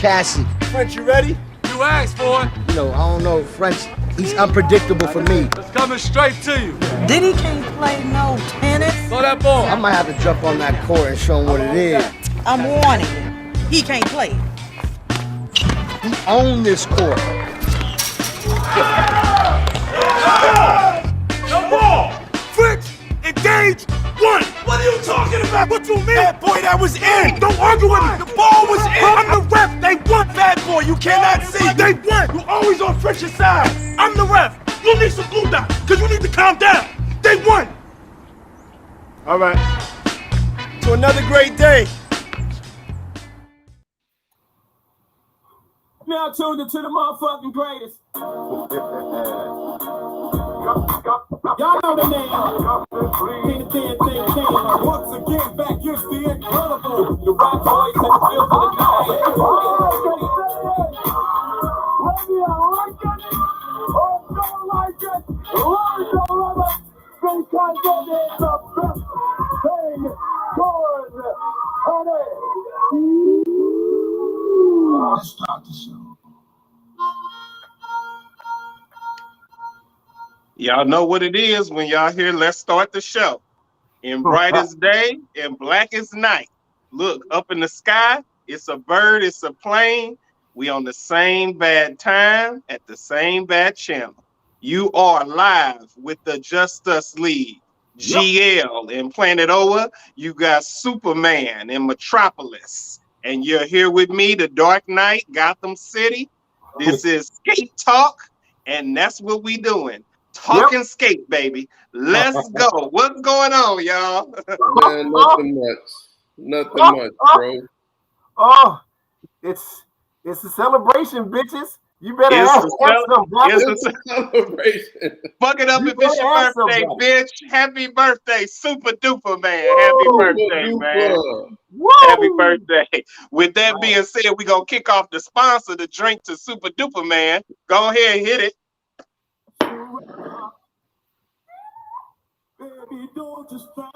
Cassie. French, you ready? You asked for it. You know, I don't know, French, he's unpredictable for me. It's coming straight to you. Diddy can't play no tennis. Throw that ball. I might have to jump on that court and show him what it is. I'm warning you. He can't play. He owned this court. No ball. French, engage. One. What are you talking about? What you mean? Bad boy, that was in. Don't argue with me. The ball was in. I'm the ref. They won, bad boy. You cannot see. They won. You always on French's side. I'm the ref. You need some blue dot, because you need to calm down. They won. All right. To another great day. Now tuned into the motherfucking greatest. Y'all know the name. Ain't a damn thing changed. Once again, back against the incredible. The rock boys in the building Let's start the show. Y'all know what it is when y'all hear let's start the show. In brightest day and blackest night. Look, up in the sky, it's a bird, it's a plane. We on the same bad time at the same bad channel. You are live with the Just Us League. GL in Planet Oa. You got Superman in Metropolis. And you're here with me, the Dark Knight, Gotham City. This is Skate Talk, and that's what we doing. Talking skate, baby. Let's go. What's going on, y'all? Man, nothing much. Nothing much, bro. Oh, it's a celebration, bitches. You better have some, It's a celebration. Fuck it up if it's your birthday, bitch. Happy birthday, super duper man. Happy birthday, man. Woo! Happy birthday. With that being said, we're going to kick off the sponsor, the drink to super duper man. Go ahead and hit it. Baby, don't just try.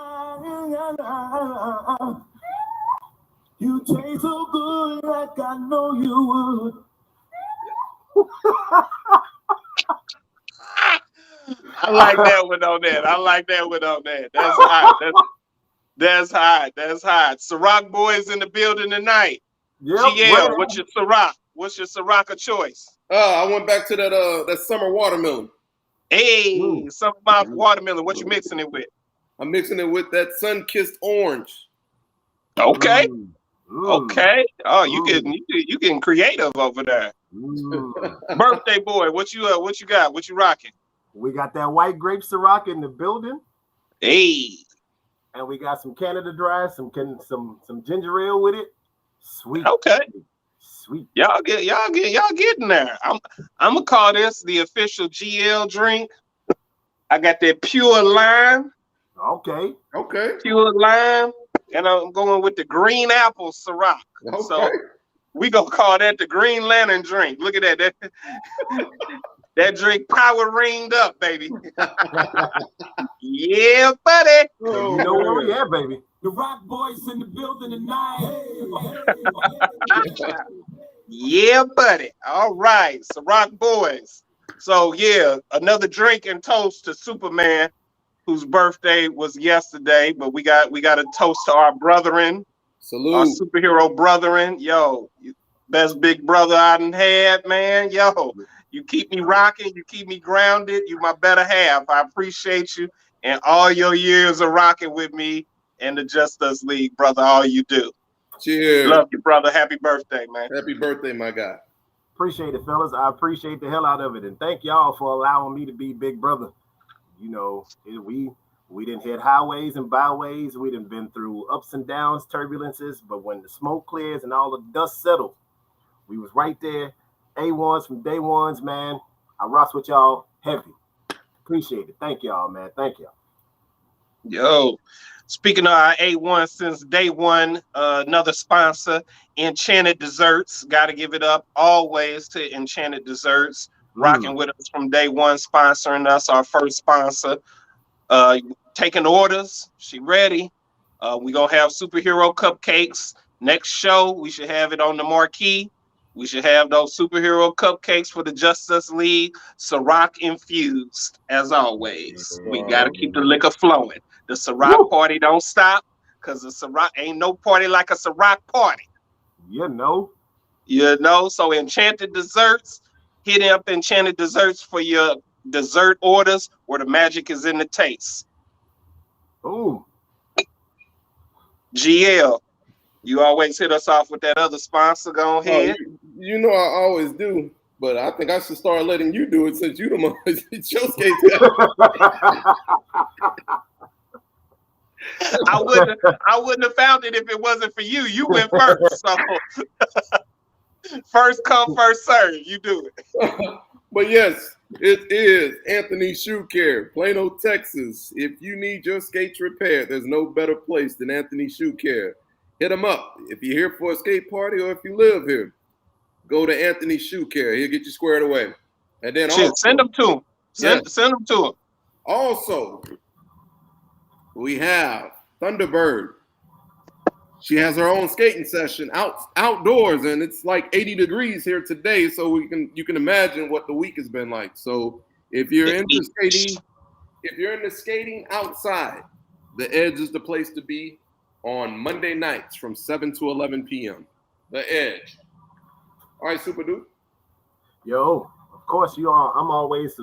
You taste so good like I know you would. I like that one on that. That's hot. That's hot. That's hot. Ciroc boys in the building tonight. Yep, GL, what's your Ciroc? What's your Ciroc of choice? I went back to that summer watermelon. Hey, something about watermelon. What you mixing it with? I'm mixing it with that sun-kissed orange. Okay. Okay. Oh, you getting creative over there. Birthday boy, what you got? What you rocking? We got that white grape Ciroc in the building. Hey. And we got some Canada Dry, some ginger ale with it. Sweet. Okay. Sweet. Y'all getting there. I'm gonna call this the official GL drink. I got that pure lime. Okay. Pure lime. And I'm going with the green apple Ciroc. Okay. So we gonna call that the Green Lantern drink. Look at that. That drink power ringed up, baby. Yeah, buddy. You know where we at, baby. The Rock Boys in the building tonight. Yeah, buddy. All right. Ciroc boys. So yeah, another drink and toast to Superman, whose birthday was yesterday. But we got a toast to our brethren. Salute. Our superhero brethren. Yo, best big brother I done had, man. Yo, you keep me rocking. You keep me grounded. You my better half. I appreciate you and all your years of rocking with me and the Just Us League, brother. All you do. Cheers. Love you, brother. Happy birthday, man. Happy birthday, my guy. Appreciate it, fellas. I appreciate the hell out of it. And thank y'all for allowing me to be big brother. You know, we didn't hit highways and byways. We didn't been through ups and downs, turbulences. But when the smoke clears and all the dust settles, we was right there. A1s from day ones, man. I rocks with y'all heavy. Appreciate it. Thank y'all, man. Thank y'all. Yo, speaking of our A1 since day one, another sponsor, Enchanted Desserts. Got to give it up always to Enchanted Desserts. Rocking with us from day one, sponsoring us, our first sponsor. Taking orders. She ready. We going to have superhero cupcakes. Next show, we should have it on the marquee. We should have those superhero cupcakes for the Justice League, Ciroc infused, as always. We got to keep the liquor flowing. The Ciroc party don't stop, because the Ciroc ain't no party like a Ciroc party. You know. So Enchanted Desserts, hit up Enchanted Desserts for your dessert orders where the magic is in the taste. Ooh. GL, you always hit us off with that other sponsor. Go ahead. You know I always do, but I think I should start letting you do it since you the one it's your skate. I wouldn't have found it if it wasn't for you. You went first. So first come, first serve. You do it. But yes, it is Anthony Shoe Care, Plano, Texas. If you need your skates repaired, there's no better place than Anthony Shoe Care. Hit him up. If you're here for a skate party or if you live here, go to Anthony Shoe Care. He'll get you squared away. And then also, send them to him. Send them to him. Also, we have Thunderbird. She has her own skating session outdoors, and it's like 80 degrees here today, so you can imagine what the week has been like. So if you're into skating outside, the Edge is the place to be on Monday nights from 7 to 11 p.m. The Edge. All right, Super Dude. Yo, of course I'm always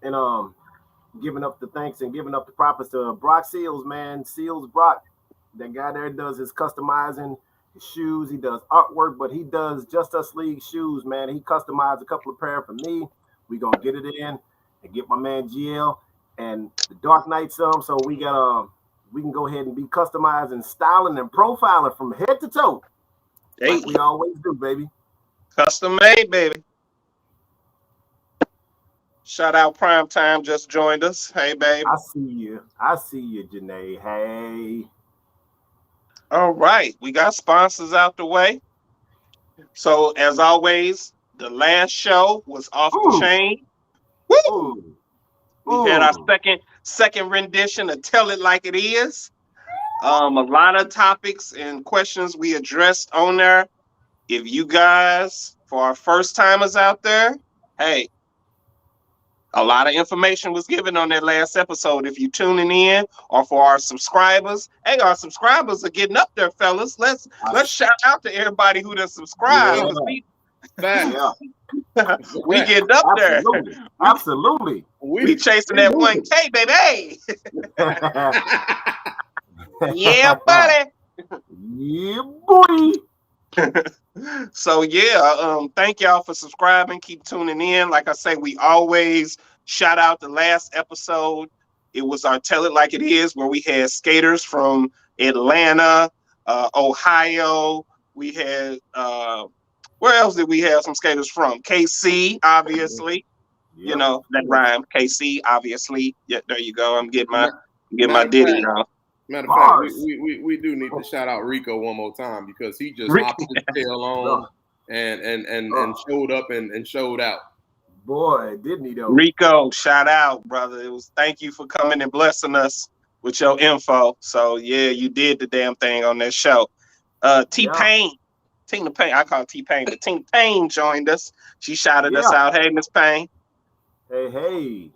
giving up the thanks and giving up the props to Brock Seals, man. Seals Brock. That guy there does his customizing, his shoes. He does artwork, but he does Just Us League shoes, man. He customized a couple of pair for me. We gonna get it in and get my man GL and the Dark Knight some. So we can go ahead and be customizing, styling, and profiling from head to toe. Hey. Like we always do, baby. Custom made, baby. Shout out Prime Time just joined us. Hey, baby. I see you, Janae. Hey. All right, we got sponsors out the way. So as always, the last show was off the chain. Woo! We had our second rendition of Tell It Like It Is. A lot of topics and questions we addressed on there. If you guys, for our first timers out there, hey, a lot of information was given on that last episode. If you tuning in, or for our subscribers, hey, our subscribers are getting up there, fellas. Let's shout out to everybody who done subscribed. Yeah. We getting up there. Absolutely. We chasing that 1K, baby. Yeah, buddy. Yeah, boy. So yeah, thank y'all for subscribing. Keep tuning in. Like I say, we always shout out the last episode. It was our Tell It Like It Is, where we had skaters from Atlanta, Ohio. We had where else did we have some skaters from? KC, obviously. Yep. You know that rhyme. KC, obviously. Yeah, there you go. I'm getting my ditty now. Matter of fact, we do need to shout out Rico one more time, because he just hopped his tail on and showed up and showed out. Boy, didn't he though? Rico, shout out, brother. Thank you for coming and blessing us with your info. So yeah, you did the damn thing on that show. T-Pain, Tina Payne, I call her T-Pain, but Tina Payne joined us. She shouted us out. Hey, Miss Payne. Hey.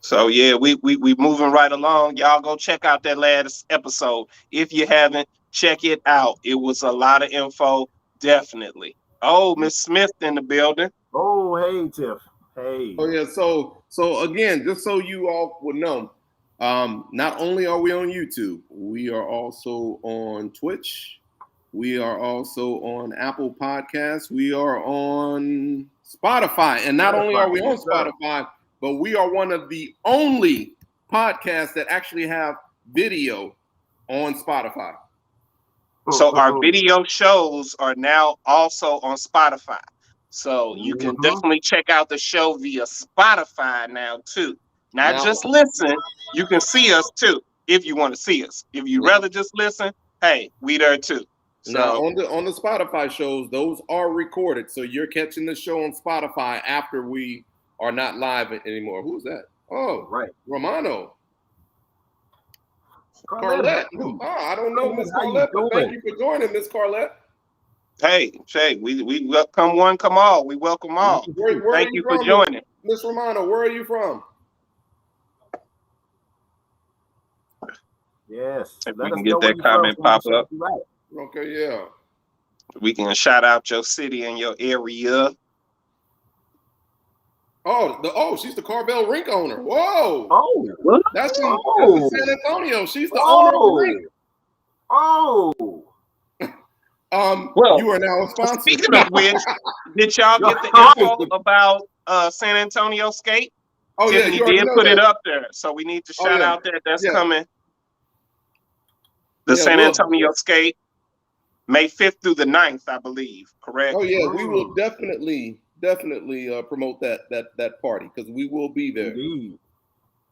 So yeah, we moving right along. Y'all go check out that last episode. If you haven't, check it out. It was a lot of info, definitely. Oh, Miss Smith in the building. Oh, hey, Tiff. Hey. Oh yeah, so again, just so you all would know, not only are we on YouTube, we are also on Twitch. We are also on Apple Podcasts. We are on Spotify. And not only are we on Spotify, but we are one of the only podcasts that actually have video on Spotify. So our video shows are now also on Spotify. So you can definitely check out the show via Spotify now too. Not just listen, you can see us too if you want to see us. If you rather just listen, hey, we there too. So now on the Spotify shows, those are recorded. So you're catching the show on Spotify after we are not live anymore. Who's that? Oh, right. Romano. Carlette. Oh, I don't know Miss Carlette, but thank you for joining, Miss Carlette. Hey, Shay, we welcome one, come all. We welcome all. Where Thank are you from, for joining. Miss Romano, where are you from? Yes. If Let we us can know get where that you're comment from. pop So we up, can shout you out. Okay, yeah. we can shout out your city and your area. Oh, she's the Carvel Rink owner. Whoa. Oh. That's in Oh. San Antonio. She's the owner of the Rink. Oh. Well, you are now a sponsor. Speaking of which, did y'all get the info about San Antonio Skate? Oh, yeah, Tiffany you already did know put that. it up there, so we need to shout yeah. out that's Yeah. coming. The Yeah, San Antonio Skate, May 5th through the 9th, I believe. Correct? Oh yeah, we will definitely promote that party because we will be there. Indeed.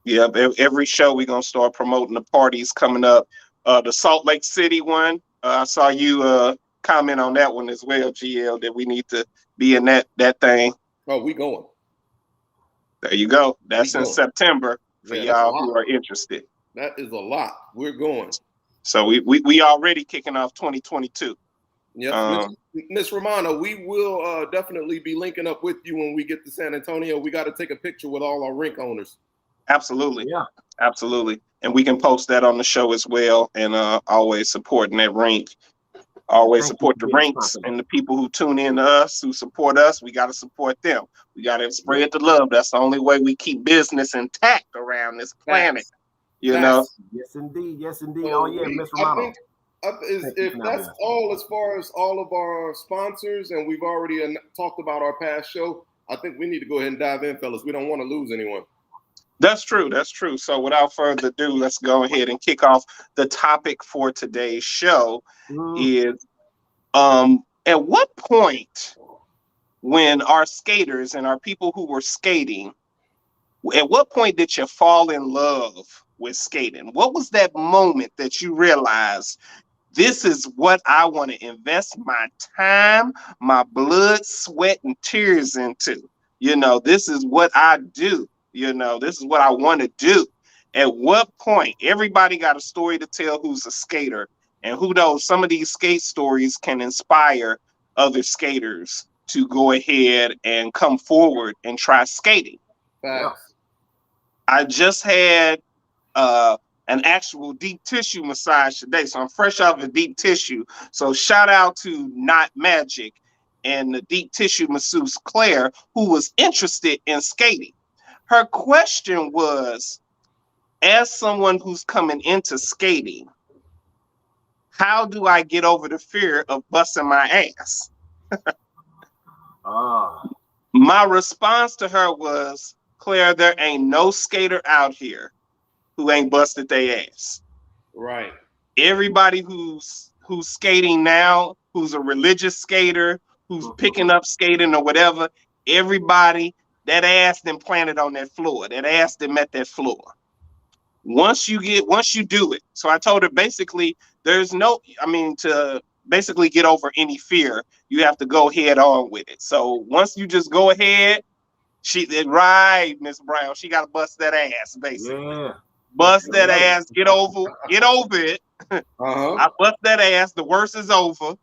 Yeah, every show we're gonna start promoting the parties coming up. The Salt Lake City one, I saw you comment on that one as well, GL, that we need to be in that thing. Oh, we going. There you go. That's in September for y'all who are interested. That is a lot. We're going. So we already kicking off 2022. Yep. Miss Romano, we will definitely be linking up with you when we get to San Antonio. We got to take a picture with all our rink owners. Absolutely. Yeah. Absolutely. And we can post that on the show as well. And always supporting that rink. Always support the rinks and the people who tune in to us, who support us. We got to support them. We got to spread the love. That's the only way we keep business intact around this planet. You know? Yes, indeed. Yes, indeed. Oh, yeah, Miss Romano. If that's all as far as all of our sponsors, and we've already talked about our past show, I think we need to go ahead and dive in, fellas. We don't want to lose anyone. That's true. That's true. So without further ado, let's go ahead and kick off the topic for today's show. Is at what point when our skaters and our people who were skating, at what point did you fall in love with skating? What was that moment that you realized this is what I want to invest my time, my blood, sweat, and tears into? You know, this is what I do. You know, this is what I want to do. At what point? Everybody got a story to tell who's a skater. And who knows, some of these skate stories can inspire other skaters to go ahead and come forward and try skating. I just had an actual deep tissue massage today. So I'm fresh off of deep tissue. So shout out to Not Magic and the deep tissue masseuse Claire, who was interested in skating. Her question was, as someone who's coming into skating, how do I get over the fear of busting my ass? My response to her was, Claire, there ain't no skater out here who ain't busted their ass. Right. Everybody who's skating now, who's a religious skater, who's picking up skating or whatever, everybody, that ass then planted on that floor. That ass then met that floor. Once you do it. So I told her basically to basically get over any fear, you have to go head on with it. So once you just go ahead, right, Miss Brown, she got to bust that ass, basically. Yeah. Bust that ass, get over it. I bust that ass, the worst is over.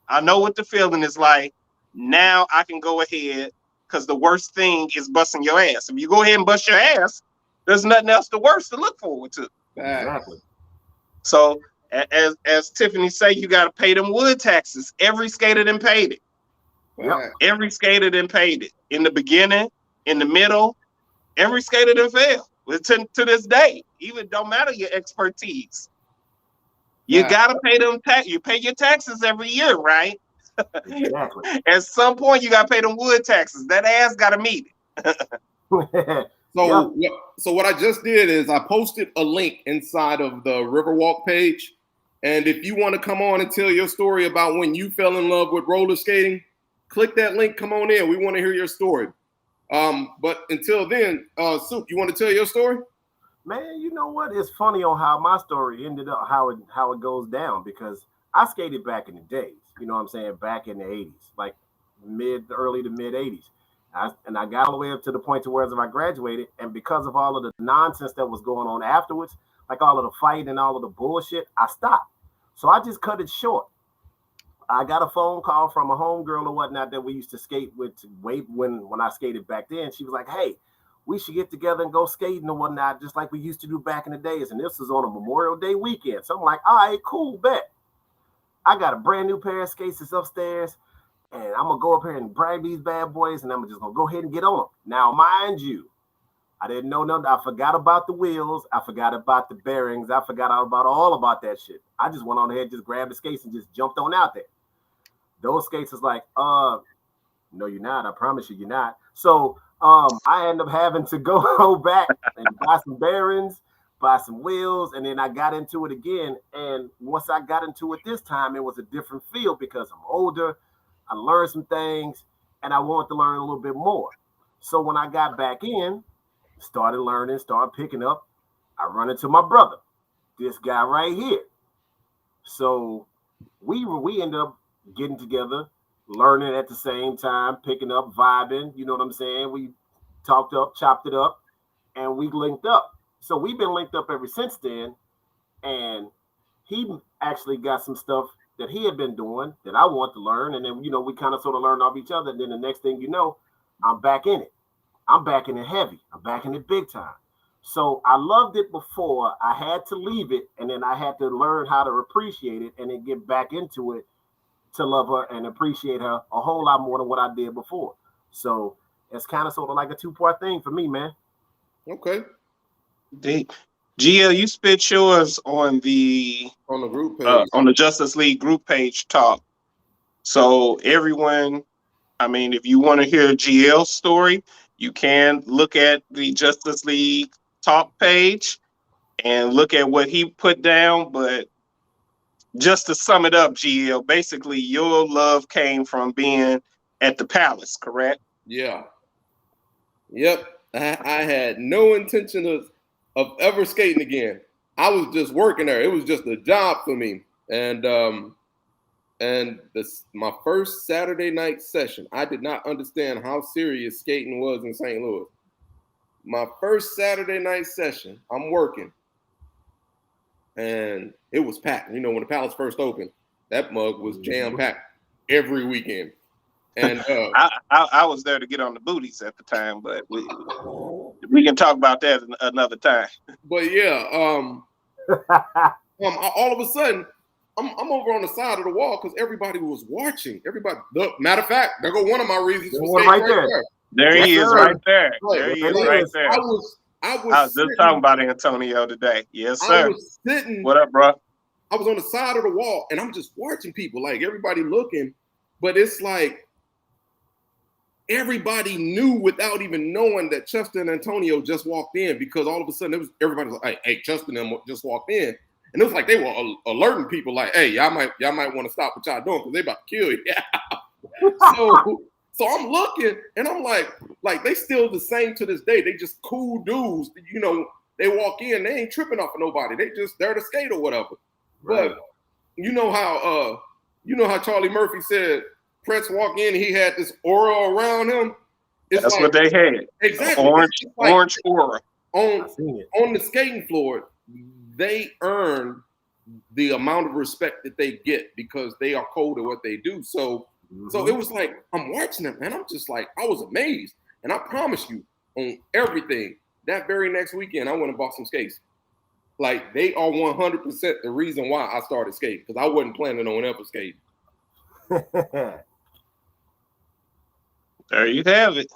I know what the feeling is like. Now I can go ahead, because the worst thing is busting your ass. If you go ahead and bust your ass, there's nothing else worse to look forward to. Exactly. So as Tiffany say, you got to pay them wood taxes. Every skater done paid it. Yep. Every skater done paid it. In the beginning, in the middle, every skater done failed. To this day, even don't matter your expertise. You got to pay them you pay your taxes every year, right? Exactly. At some point, you got to pay them wood taxes. That ass got to meet it. So what I just did is I posted a link inside of the Riverwalk page. And if you want to come on and tell your story about when you fell in love with roller skating, click that link, come on in. We want to hear your story. But until then, Soup, you want to tell your story? Man, you know what? It's funny on how my story ended up, how it goes down, because I skated back in the days, you know what I'm saying, back in the 80s, like early to mid 80s. And I got all the way up to the point to where I graduated, and because of all of the nonsense that was going on afterwards, like all of the fight and all of the bullshit, I stopped. So I just cut it short. I got a phone call from a homegirl or whatnot that we used to skate with way when I skated back then. She was like, "Hey, we should get together and go skating or whatnot, just like we used to do back in the days." And this was on a Memorial Day weekend. So I'm like, "All right, cool, bet." I got a brand new pair of skates that's upstairs, and I'm gonna go up here and brag these bad boys, and I'm just gonna go ahead and get on them. Now, mind you, I didn't know nothing. I forgot about the wheels. I forgot about the bearings. I forgot all about that shit. I just went on ahead, just grabbed the skates and just jumped on out there. Those skates is like, no, you're not. I promise you, you're not. So I ended up having to go back and buy some bearings, buy some wheels, and then I got into it again. And once I got into it this time, it was a different feel because I'm older. I learned some things, and I wanted to learn a little bit more. So when I got back in, started learning, started picking up, I run into my brother, this guy right here. So we ended up getting together, learning at the same time, picking up, vibing. You know what I'm saying? We talked up, chopped it up, and we linked up. So we've been linked up ever since then. And he actually got some stuff that he had been doing that I want to learn. And then, we kind of sort of learned off each other. And then the next thing you know, I'm back in it. I'm back in it heavy. I'm back in it big time. So I loved it before. I had to leave it, and then I had to learn how to appreciate it and then get back into it to love her and appreciate her a whole lot more than what I did before. So it's kind of sort of like a two-part thing for me, man. Okay. GL, you spit yours on the group page, on the Justice League group page talk. So everyone, I mean, if you want to hear GL's story, you can look at the Justice League talk page and look at what he put down. But just to sum it up, GL, basically your love came from being at the Palace, correct? Yeah. Yep. I had no intention of ever skating again. I was just working there. It was just a job for me. And my first Saturday night session, I did not understand how serious skating was in St. Louis. My first Saturday night session, I'm working, and it was packed. When the Palace first opened, that mug was jam-packed every weekend. And I was there to get on the booties at the time, but we can talk about that another time. But yeah, all of a sudden, I'm over on the side of the wall because everybody was watching. Everybody. Matter of fact, there go one of my reasons for skating right there. There he is, right there. There he is, right there. I was just talking about Antonio today. Yes, sir. I was sitting. What up, bro? I was on the side of the wall, and I'm just watching people, like everybody looking, but it's like everybody knew without even knowing that Chester and Antonio just walked in, because all of a sudden everybody was like, "Hey, Chester and them just walked in." And it was like they were alerting people, like, "Hey, y'all might want to stop what y'all doing because they about to kill you." So I'm looking, and I'm like they still the same to this day. They just cool dudes. They walk in, they ain't tripping off of nobody. They just there to skate or whatever. Right. But you know how Charlie Murphy said Prince walked in, and he had this aura around him. That's like, what they had. Exactly. Orange aura on the skating floor. They earn the amount of respect that they get because they are cold at what they do. So it was like, I'm watching them, and I'm just like, I was amazed. And I promise you, on everything, that very next weekend, I went and bought some skates. Like, they are 100% the reason why I started skating, because I wasn't planning on ever skating. There you have it.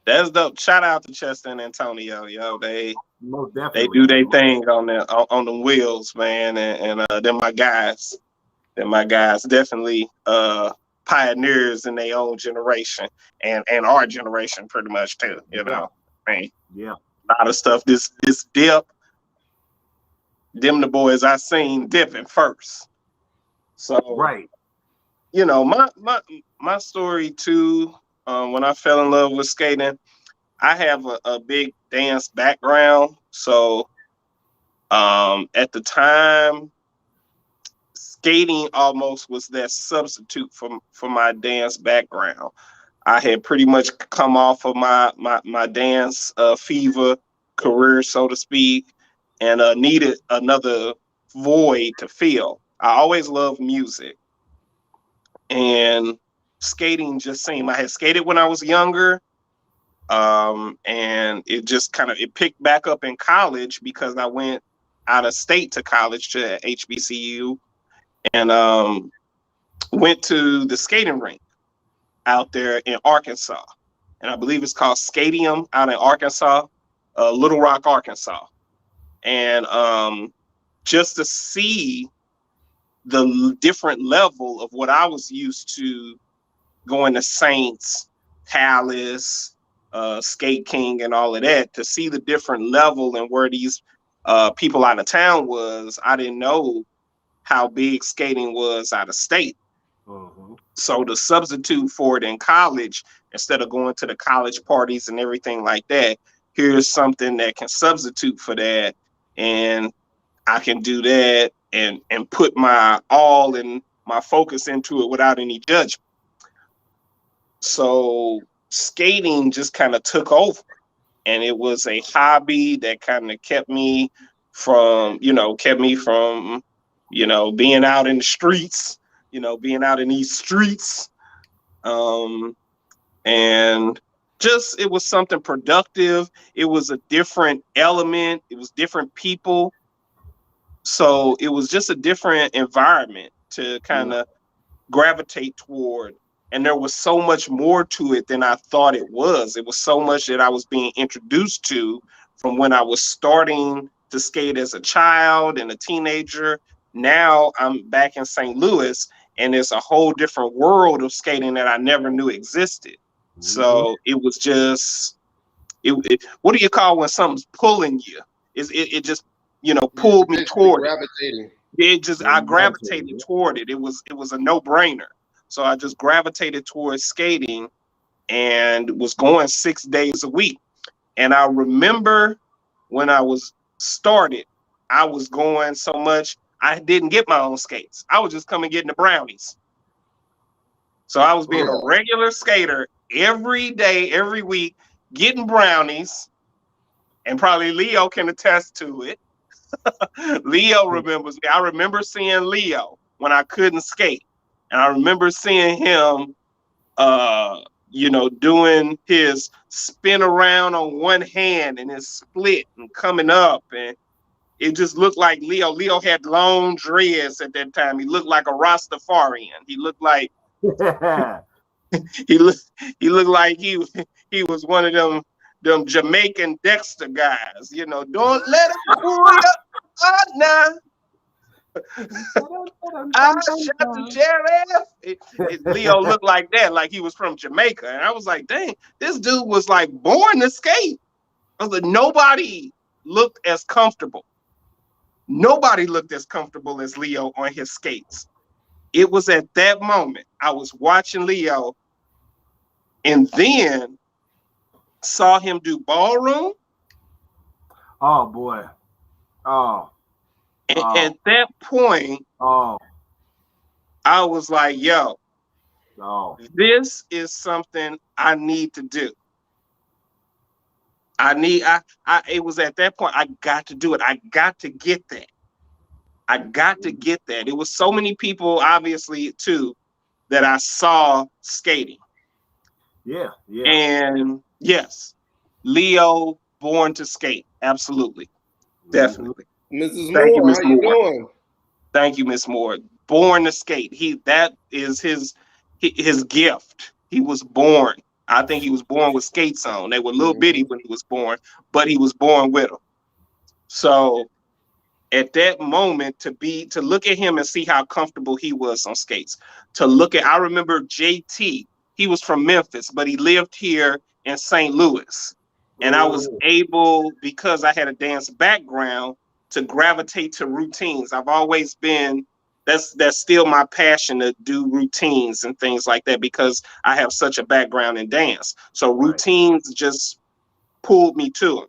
That's dope. Shout out to Chester and Antonio, yo. They do their thing on the wheels, man, and they're my guys. They're my guys. Definitely pioneers in their own generation and our generation pretty much too. I mean, yeah, a lot of stuff. This dip, them the boys I seen dipping first. So right, my story too. When I fell in love with skating, I have a big dance background. So at the time, skating almost was that substitute for my dance background. I had pretty much come off of my dance fever career, so to speak, and needed another void to fill. I always loved music. and skating just seemed, I had skated when I was younger. And it just it picked back up in college because I went out of state to college to HBCU, and went to the skating rink out there in Arkansas. And I believe it's called Skadium out in Arkansas, Little Rock, Arkansas. And just to see the different level of what I was used to going to Saints, Palace, Skate King, and all of that, to see the different level and where these people out of town was. I didn't know how big skating was out of state. Mm-hmm. So to substitute for it in college, instead of going to the college parties and everything like that, here's something that can substitute for that. And I can do that and put my all and my focus into it without any judgment. So skating just kind of took over, and it was a hobby that kind of kept me from, being out in the streets, being out in these streets. And just, it was something productive. It was a different element. It was different people. So it was just a different environment to kind of gravitate toward. And there was so much more to it than I thought it was. It was so much that I was being introduced to from when I was starting to skate as a child and a teenager. Now I'm back in St. Louis, and it's a whole different world of skating that I never knew existed. Mm-hmm. So it was just, what do you call when something's pulling you? It just, pulled me toward gravitating. I gravitated toward it. It was a no-brainer. So I just gravitated towards skating and was going 6 days a week. And I remember when I was started, I was going so much, I didn't get my own skates. I was just coming getting the brownies. So I was being a regular skater every day, every week, getting brownies. And probably Leo can attest to it. Leo remembers me. I remember seeing Leo when I couldn't skate. And I remember seeing him, doing his spin around on one hand and his split and coming up. And it just looked like Leo. Leo had long dreads at that time. He looked like a Rastafarian. He looked like he looked like he was one of them Jamaican Dexter guys. Don't let him pull you up now. I shot the sheriff. Leo looked like that, like he was from Jamaica. And I was like, dang, this dude was like born to skate. I was like, nobody looked as comfortable. Nobody looked as comfortable as Leo on his skates. It was at that moment I was watching Leo and then saw him do ballroom. Oh boy. Oh. And at that point, I was like, yo, this is something I need to do. It was at that point, I got to do it. I got to get that. It was so many people, obviously, too, that I saw skating. Yeah. And yes, Leo, born to skate. Absolutely. Definitely. Mrs. Moore, how you doing? Thank you, Miss Moore. Born to skate. That is his gift. He was born. I think he was born with skates on. They were little bitty when he was born, but he was born with them. So at that moment, to look at him and see how comfortable he was on skates, I remember JT, he was from Memphis, but he lived here in St. Louis. And I was able, because I had a dance background, to gravitate to routines. I've always been, that's still my passion, to do routines and things like that, because I have such a background in dance. So routines just pulled me to them.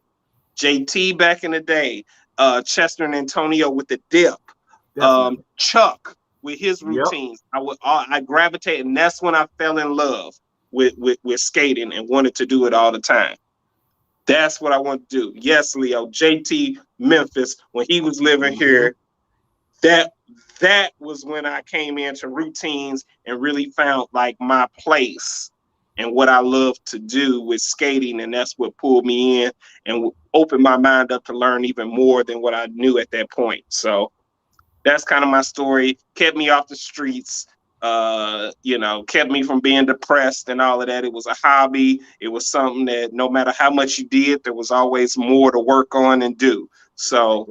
JT back in the day, Chester and Antonio with the dip, Chuck with his routines. I gravitated, and that's when I fell in love with skating and wanted to do it all the time. That's what I want to do. Yes, Leo, JT, Memphis, when he was living here, that was when I came into routines and really found like my place and what I love to do with skating. And that's what pulled me in and opened my mind up to learn even more than what I knew at that point. So that's kind of my story. Kept me off the streets, kept me from being depressed and all of that. It was a hobby. It was something that no matter how much you did, there was always more to work on and do. So,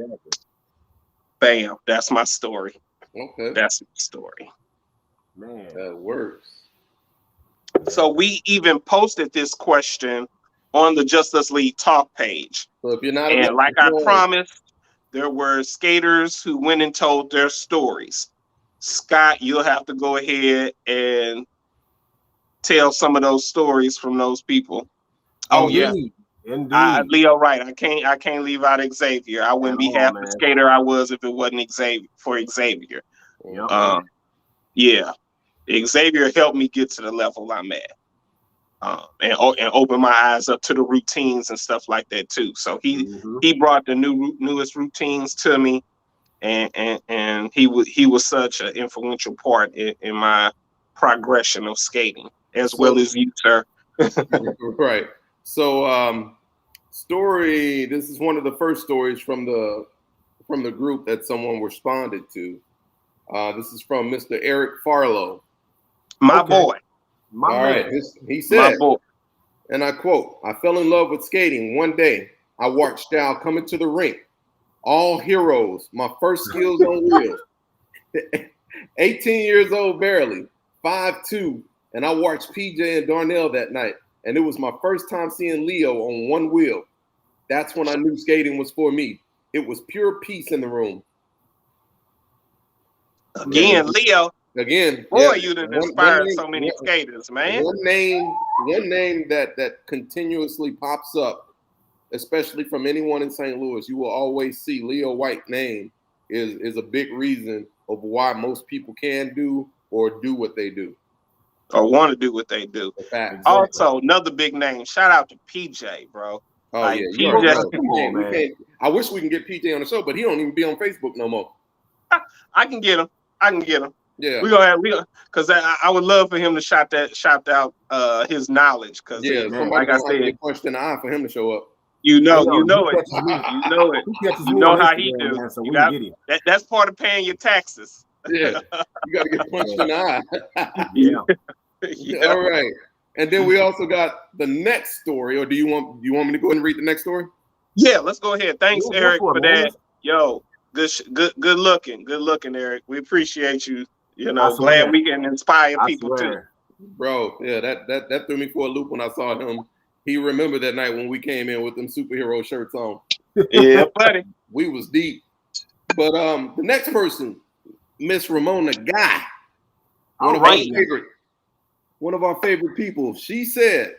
bam, that's my story. Okay. That's my story. Man, That works. So we even posted this question on the Justice League talk page. So if you're not, and like I promised, there were skaters who went and told their stories. Scott, you'll have to go ahead and tell some of those stories from those people. Oh yeah, indeed. Leo, right? I can't leave out Xavier. I wouldn't be half the skater I was if it wasn't Xavier. Yep. Yeah, Xavier helped me get to the level I'm at. And open my eyes up to the routines and stuff like that too. So he brought the newest routines to me, and he was such an influential part in my progression of skating, as well as you, sir. Right. So story. This is one of the first stories from the group that someone responded to. This is from Mr. Eric Farlow. My boy. All right. He said, my boy. And I quote, "I fell in love with skating one day. I watched Dow come into the rink. All heroes, my first skills on wheels. 18 years old, barely, 5'2", and I watched PJ and Darnell that night. And it was my first time seeing Leo on one wheel. That's when I knew skating was for me. It was pure peace in the room." Again, Leo. Again, boy, you done inspired so many skaters, man. One name that continuously pops up, especially from anyone in St. Louis, you will always see Leo White name is a big reason of why most people can do or do what they do. Or want to do what they do. Also, another big name. Shout out to PJ, bro. Oh, like, yeah. PJ, I wish we can get PJ on the show, but he don't even be on Facebook no more. I can get him. Yeah, because I would love for him to shout out his knowledge. Because like I said, question the eye for him to show up. You know it. You know how he do. Man, that's part of paying your taxes. Yeah, you got to get punched in the eye. Yeah. All right, and then we also got the next story. Or do you want me to go ahead and read the next story? Yeah, let's go ahead. Thanks, Eric, for that. Yo. Good looking, Eric. We appreciate you. Glad we can inspire people too. Bro, yeah, that threw me for a loop when I saw him. He remembered that night when we came in with them superhero shirts on. Yeah, buddy. We was deep. But the next person, Miss Ramona Guy, one of our favorite people. She said,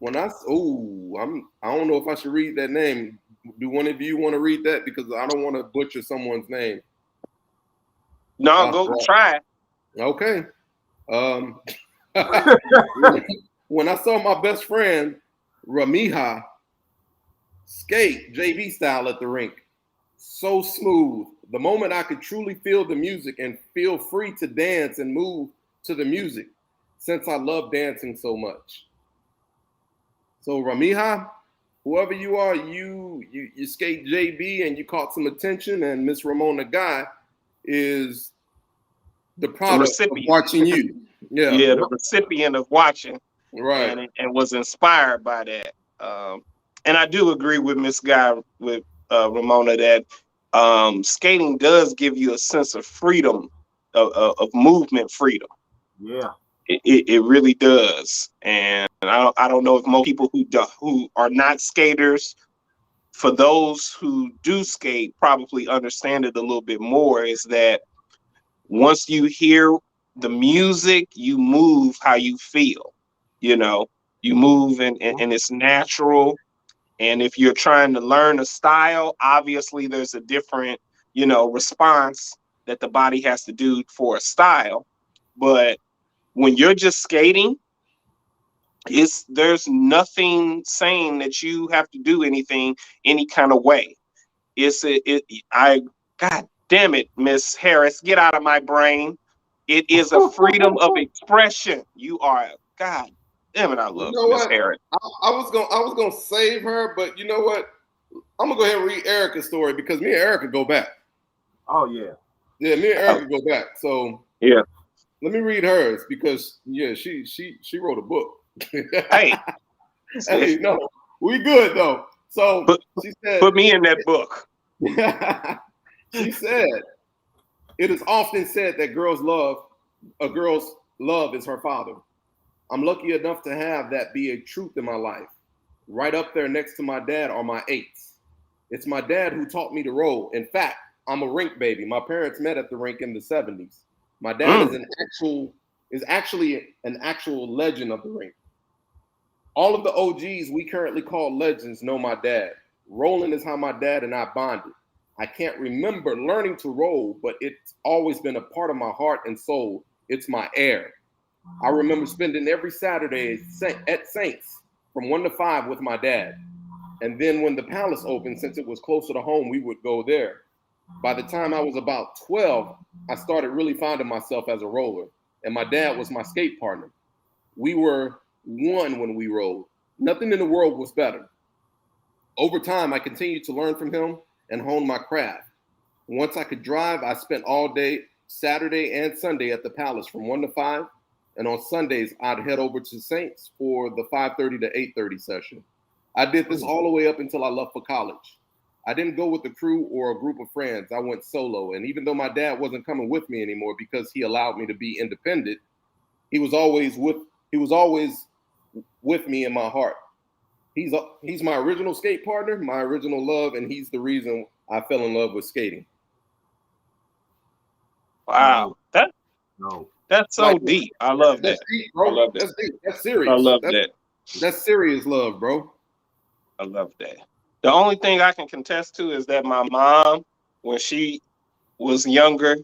I don't know if I should read that name. Do one of you want to read that? Because I don't want to butcher someone's name. No, go try it. Okay. When I saw my best friend, Ramiha, skate JV style at the rink, so smooth. The moment I could truly feel the music and feel free to dance and move to the music, since I love dancing so much. So Ramiha, whoever you are, you skate JB and you caught some attention, and Miss Ramona Guy is the product of watching you. Yeah, the recipient of watching, right, and was inspired by that. And I do agree with Miss Guy, with Ramona, that skating does give you a sense of freedom, of movement freedom. Yeah. It really does, and I don't know if most people who are not skaters, for those who do skate, probably understand it a little bit more. Is that once you hear the music, you move how you feel. You move and it's natural. And if you're trying to learn a style, obviously there's a different response that the body has to do for a style, but when you're just skating, there's nothing saying that you have to do anything any kind of way. God damn it, Miss Harris, get out of my brain. It is a freedom of expression. You are God damn it. I You love know Miss what? Harris. I was gonna save her, but you know what? I'm gonna go ahead and read Erica's story because me and Erica go back. Oh yeah. Yeah, me and Erica go back. So Yeah. let me read hers because she wrote a book. Hey, Hey, no, we good though. So she said, put me in that book. she said, it is often said that a girl's love is her father. I'm lucky enough to have that be a truth in my life. Right up there next to my dad are my eights. It's my dad who taught me to roll. In fact, I'm a rink baby. My parents met at the rink in the 70s. My dad is actually an actual legend of the rink. All of the OGs we currently call legends know my dad. Rolling is how my dad and I bonded. I can't remember learning to roll, but it's always been a part of my heart and soul. It's my air. I remember spending every Saturday at Saints from 1 to 5 with my dad. And then when the Palace opened, since it was closer to home, we would go there. By the time I was about 12, I started really finding myself as a roller. And my dad was my skate partner. We were one when we rolled. Nothing in the world was better. Over time, I continued to learn from him and hone my craft. Once I could drive, I spent all day, Saturday and Sunday at the Palace from 1 to 5. And on Sundays, I'd head over to Saints for the 5:30 to 8:30 session. I did this all the way up until I left for college. I didn't go with a crew or a group of friends. I went solo. And even though my dad wasn't coming with me anymore because he allowed me to be independent, he was always with me in my heart. He's my original skate partner, my original love, and he's the reason I fell in love with skating. Wow. No. That's so Like, deep. I love that. That's deep, bro. I love that. That's deep. That's serious. I love that. That's serious love, bro. I love that. The only thing I can contest to is that my mom, when she was younger,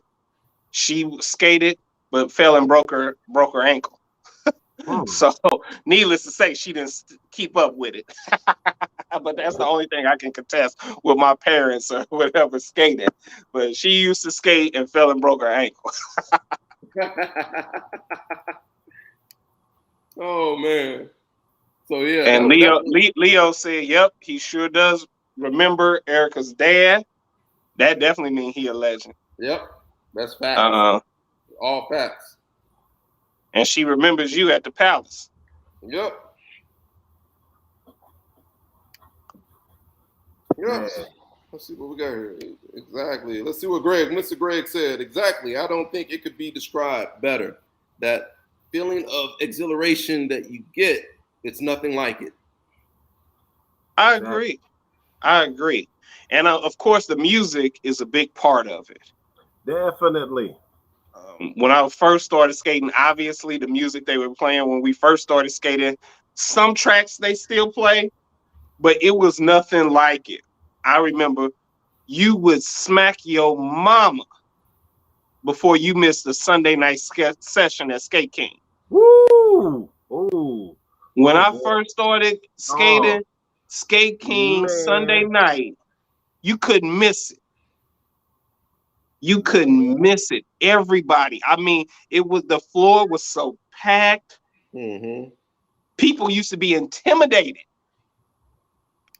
she skated but fell and broke her ankle. So, needless to say, she didn't keep up with it. But that's the only thing I can contest with my parents or whatever skating. But she used to skate and fell and broke her ankle. Oh man. So yeah. And Leo said, "Yep, he sure does remember Erica's dad. That definitely means he a legend." Yep, that's facts. All facts. And she remembers you at the Palace. Yep. Let's see what we got here. Exactly. Let's see what Mr. Greg said. Exactly. I don't think it could be described better. That feeling of exhilaration that you get, it's nothing like it. I agree. And of course, the music is a big part of it. Definitely. When I first started skating, obviously the music they were playing when we first started skating, some tracks they still play, but it was nothing like it. I remember you would smack your mama before you missed a Sunday night session at Skate King. Woo! Ooh. When I first started skating, Skate King Sunday night, you couldn't miss it. You couldn't miss it. Everybody. I mean, the floor was so packed. Mm-hmm. People used to be intimidated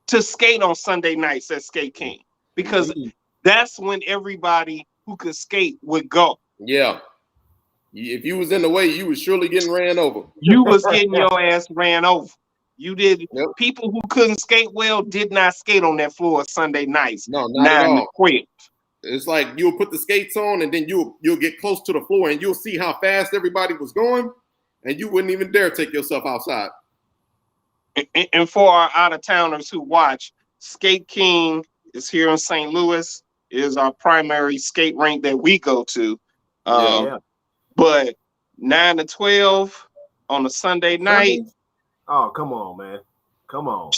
to skate on Sunday nights at Skate King because that's when everybody who could skate would go. Yeah. If you was in the way, you was surely getting ran over. You was getting your ass ran over. You did. Yep. People who couldn't skate well did not skate on that floor Sunday nights. No, not at all. Quit. It's like you'll put the skates on and then you'll get close to the floor and you'll see how fast everybody was going and you wouldn't even dare take yourself outside. And for our out-of-towners who watch, Skate King is here in St. Louis. It is our primary skate rink that we go to. But 9 to 12 on a Sunday night. Oh, come on, man. Come on.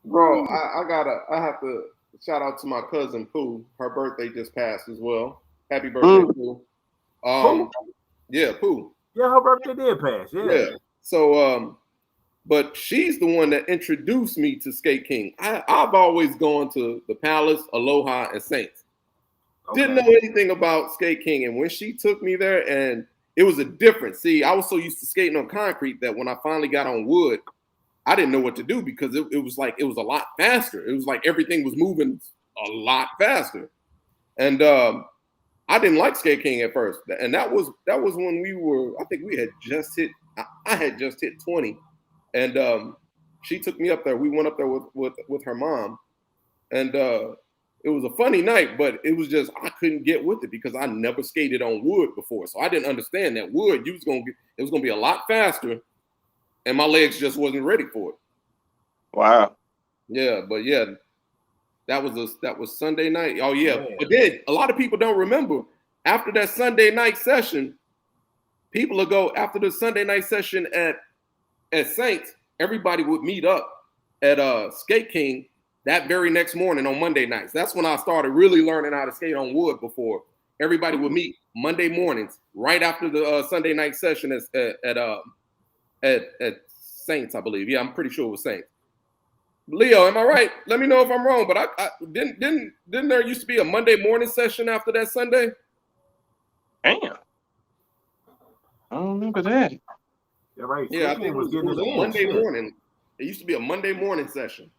Bro, I have to shout out to my cousin Pooh. Her birthday just passed as well. Happy birthday, Pooh. Yeah, Pooh. Yeah, her birthday did pass. Yeah. So but she's the one that introduced me to Skate King. I've always gone to the Palace, Aloha, and Saints. Didn't know anything about Skate King, and when she took me there, and it was a difference. See, I was so used to skating on concrete that when I finally got on wood, I didn't know what to do because it was like it was a lot faster. It was like everything was moving a lot faster, and I didn't like Skate King at first, and that was when we were. I think we had just hit. I had just hit 20, and she took me up there. We went up there with her mom, and it was a funny night, but it was just I couldn't get with it because I never skated on wood before, so I didn't understand that wood. It was gonna be a lot faster, and my legs just wasn't ready for it. Wow. Yeah, but yeah, that was Sunday night. Oh yeah, but then a lot of people don't remember after that Sunday night session. People will go after the Sunday night session at Saints. Everybody would meet up at Skate King that very next morning on Monday nights. That's when I started really learning how to skate on wood. Before everybody would meet Monday mornings right after the Sunday night session at Saints, I believe. Yeah, I'm pretty sure it was Saints. Leo, am I right? Let me know if I'm wrong. But I didn't there used to be a Monday morning session after that Sunday? Damn. I don't remember that. Yeah, right. Yeah, I think it was a Monday morning. It used to be a Monday morning session.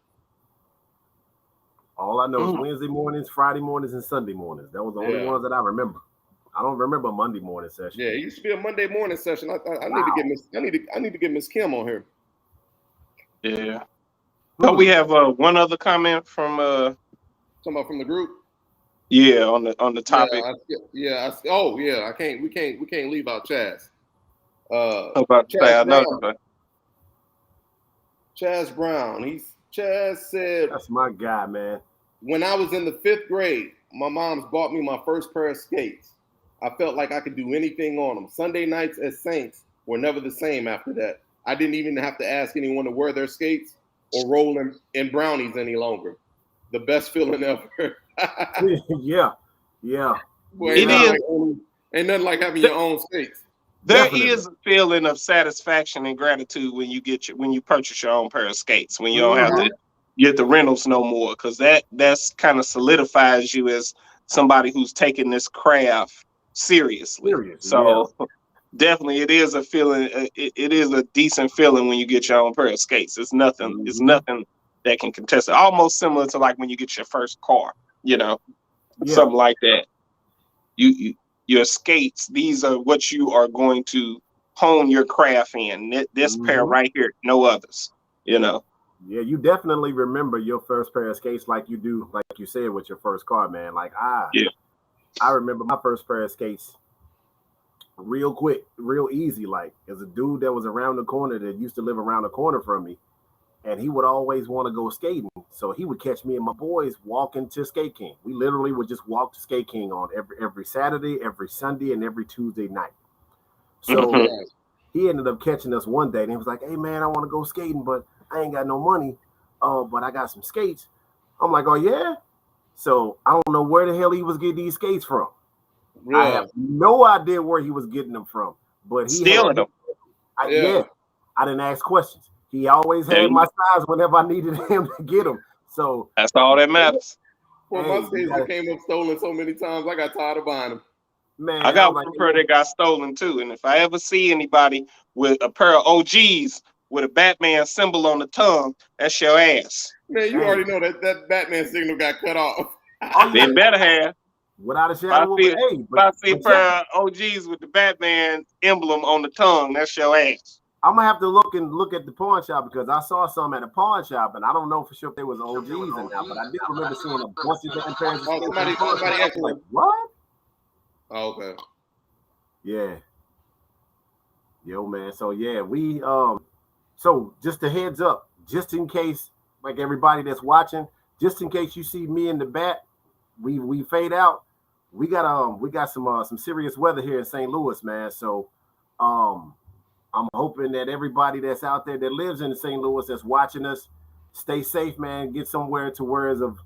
All I know is Wednesday mornings, Friday mornings, and Sunday mornings. That was the only ones that I remember. I don't remember a Monday morning session. Yeah, it used to be a Monday morning session. I need to get Miss Kim on here. Yeah. But we have one other comment from talking about from the group. Yeah, on the topic. We can't leave out Chaz. Chaz Brown. Chaz said, that's my guy, man. When I was in the 5th grade, my mom's bought me my first pair of skates. I felt like I could do anything on them. Sunday nights at Saints were never the same after that. I didn't even have to ask anyone to wear their skates or roll them in brownies any longer. The best feeling ever. Yeah. Boy, ain't nothing like having your own skates. There is a feeling of satisfaction and gratitude when you purchase your own pair of skates, when you don't have to get the rentals no more, because that's kind of solidifies you as somebody who's taking this craft seriously. So definitely it is a feeling. It is a decent feeling when you get your own pair of skates. It's nothing. It's nothing that can contest it. Almost similar to like when you get your first car, something like that. Your skates, these are what you are going to hone your craft in. This pair right here, no others, Yeah, you definitely remember your first pair of skates like you do, like you said, with your first car, man. Like I remember my first pair of skates real quick, real easy. Like there's a dude that was around the corner that used to live around the corner from me, and he would always want to go skating. So he would catch me and my boys walking to Skate King. We literally would just walk to Skate King on every Saturday, every Sunday, and every Tuesday night. So he ended up catching us one day, and he was like, "Hey man, I want to go skating, but I ain't got no money. But I got some skates." I'm like, "Oh yeah?" So I don't know where the hell he was getting these skates from. Yeah. I have no idea where he was getting them from, but he stealing them. I didn't ask questions. He always had my size whenever I needed him to get them. So that's all that matters. Well, my skates came up stolen so many times, I got tired of buying them. Man, I got one pair that got stolen too. And if I ever see anybody with a pair of OGs with a Batman symbol on the tongue, that's your ass. Man, you already know that Batman signal got cut off. They better have. Without a shadow of a if I see a pair of OGs with the Batman emblem on the tongue, that's your ass. I'm gonna have to look at the pawn shop because I saw some at a pawn shop, and I don't know for sure if they was OGs or not, but I did remember seeing a bunch of different pairs of somebody actually like, what? Oh, okay. Yeah. Yo, man. So yeah, we so just a heads up, just in case, like everybody that's watching, just in case you see me in the back, we fade out. We got some serious weather here in St. Louis, man. So I'm hoping that everybody that's out there that lives in St. Louis that's watching us, stay safe, man. Get somewhere to where is of,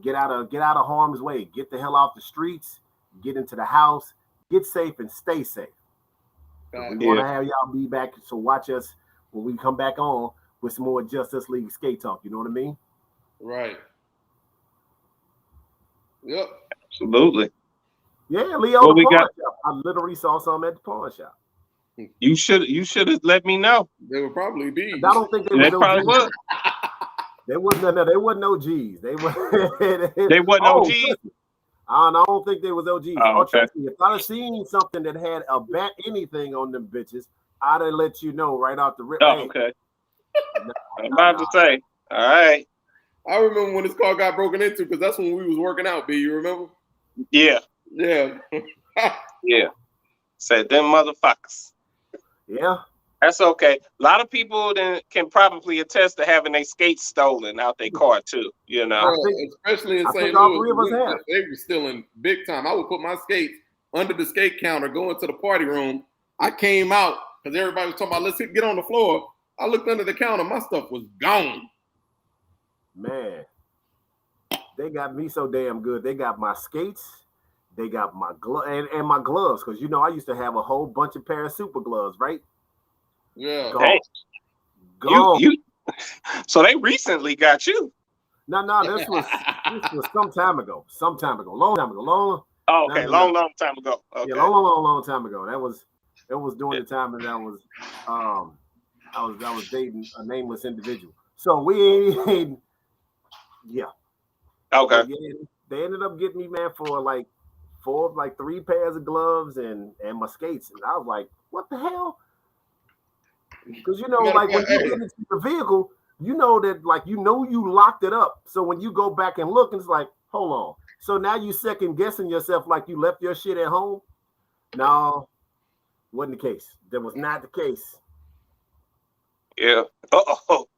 get out of harm's way. Get the hell off the streets. Get into the house. Get safe and stay safe. We want to have y'all be back, so watch us when we come back on with some more Justice League skate talk. You know what I mean? Right. Yep. Absolutely. Yeah, Leo, What the we pawn got? shop. I literally saw some at the pawn shop. You should have let me know. They would probably be. I don't think they They was probably OGs. was. They wasn't. No, they wasn't OGs. They were. They wasn't Oh, OGs. trust me. I don't think they was OGs. Oh, Oh, okay. trust me. If I'd have seen something that had a bat anything on them bitches, I'd have let you know right off the rip. Oh, Hey, okay. nah, I'm about to say. All right. I remember when this car got broken into because that's when we was working out. B, you remember? Yeah. Yeah. Yeah. Said them motherfuckers. Yeah. That's okay. A lot of people then can probably attest to having their skates stolen out their car too. You know. I think- especially in I St. think all Louis, three of us have. they were stealing big time. I would put my skates under the skate counter, go into the party room. I came out because everybody was talking about let's get on the floor. I looked under the counter, my stuff was gone. Man, they got me so damn good. They got my skates, they got my and my gloves, because you know I used to have a whole bunch of pair of super gloves, right? Yeah. Gone. Hey, Gone. you. So they recently got you. No, this was some time ago, long time ago. Oh, okay, long time ago. Okay. Yeah, long time ago. That was during the time that I was dating a nameless individual. So we yeah. Okay. But yeah, they ended up getting me, man, for like 3 pairs of gloves and my skates. And I was like, what the hell? Because you know, like when you get into the vehicle, you know that you locked it up. So when you go back and look, it's like, hold on. So now you second guessing yourself like you left your shit at home. No, wasn't the case. That was not the case. Yeah. Oh,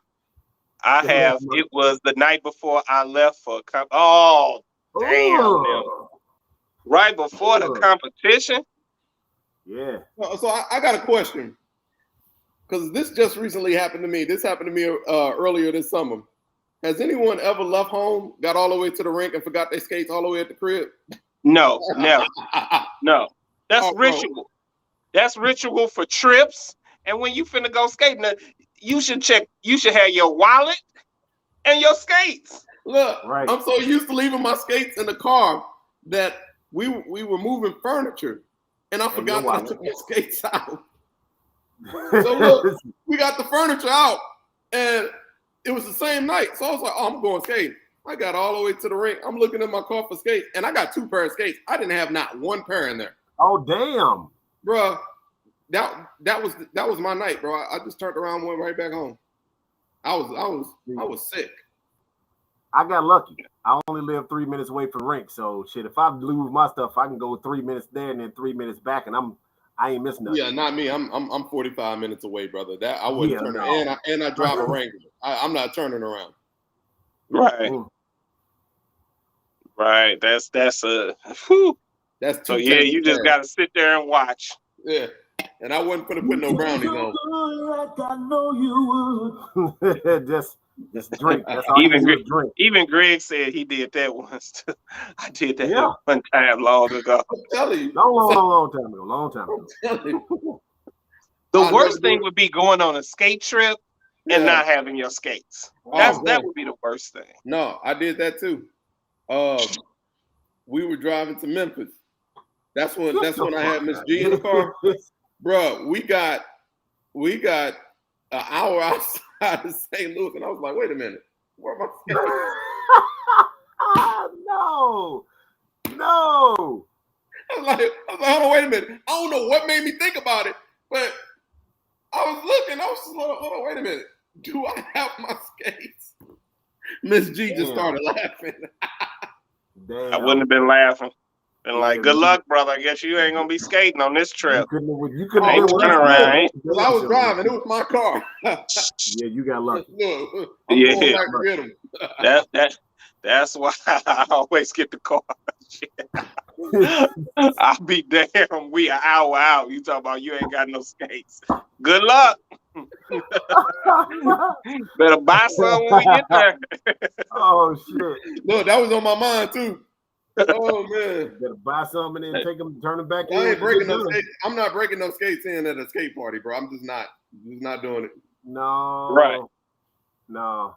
it was the night before I left for oh damn. Oh. Right before the competition. Yeah. So I got a question. Because this just recently happened to me. This happened to me earlier this summer. Has anyone ever left home, got all the way to the rink, and forgot their skates all the way at the crib? No, never. No. That's Bro. ritual. That's ritual for trips. And when you finna go skating, you should have your wallet and your skates. Look, right. I'm so used to leaving my skates in the car that we were moving furniture, and I forgot that I took my skates out. So look, we got the furniture out, and it was the same night. So I was like, oh, I'm going skating. I got all the way to the rink. I'm looking at my car for skates, and I got 2 pairs of skates. I didn't have not one pair in there. Oh, damn. Bro, that was my night, bro. I just turned around and went right back home. I was sick. I got lucky. I only live 3 minutes away from Rink, so shit. If I lose my stuff, I can go 3 minutes there and then 3 minutes back, and I ain't missing nothing. Yeah, not me. I'm 45 minutes away, brother. That I wouldn't turn around. And I drive a Wrangler. I'm not turning around. Right. Right. That's whew. That's so yeah, you just gotta sit there and watch. Yeah. And I wasn't gonna put no brownies on. Like I know you would. just drink. That's all you do is drink. Even Greg said he did that once. I did that one time long ago. I'm telling you. Long time ago. I'm telling you. The worst thing would be going on a skate trip and not having your skates. That would be the worst thing. No, I did that too. We were driving to Memphis. That's when I had Miss G in the car. Bro, we got an hour outside of St. Louis, and I was like, wait a minute, where are my skates? No. I was like, hold on, wait a minute. I don't know what made me think about it, but I was looking. I was just like, hold on, wait a minute. Do I have my skates? Miss G just started laughing. Damn. I wouldn't have been laughing. Been like, good luck, brother. I guess you ain't gonna be skating on this trip. You couldn't have been around. Because I was driving. It was my car. Yeah, you got lucky. Look, I'm going back to get them. That's why I always get the car. I'll be damn. We an hour out. You talking about you ain't got no skates. Good luck. Better buy some when we get there. Oh shit! Look, that was on my mind too. Oh man! Better buy some and then take them, turn them back. I ain't breaking no skates. I'm not breaking no skates in at a skate party, bro. I'm just not doing it. No. Right. No.